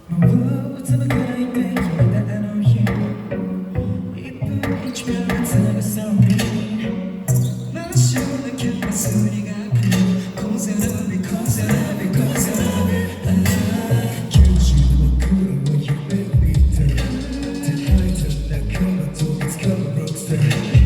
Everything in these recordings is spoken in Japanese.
もうつぶかいて決めたあの日、1分1秒つなぐソンビ真っ白なキャンバスに描くコンセラビコンセラビコンセラビ九州の僕らの夢見て手吐いた仲間といつかのロックスター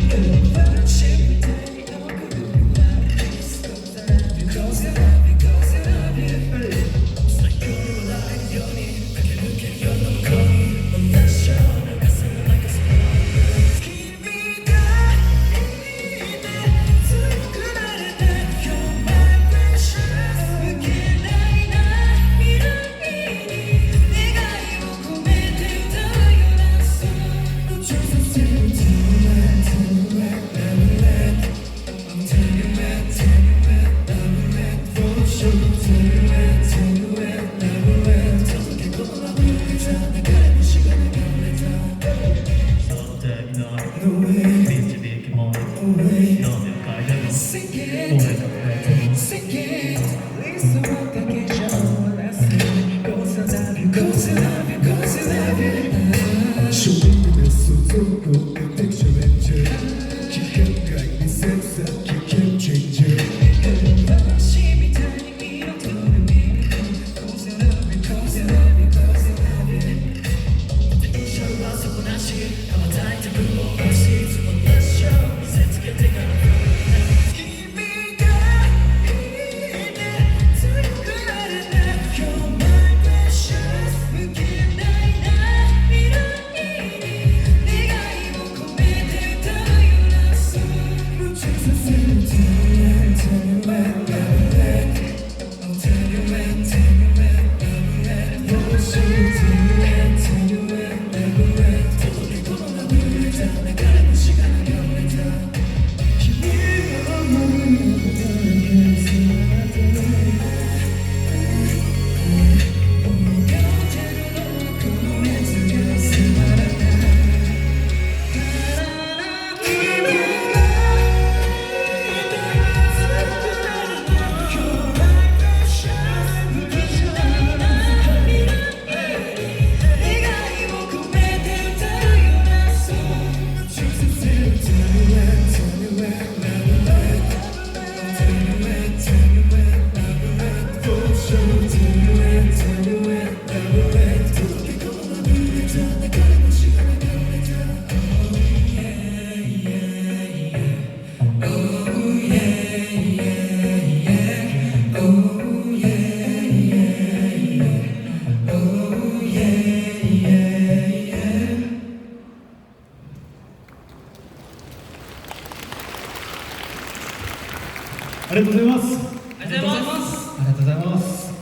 ありがとうございます。ありがとうございます。ありがとうございます。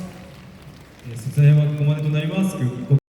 卒園はここまでとなります。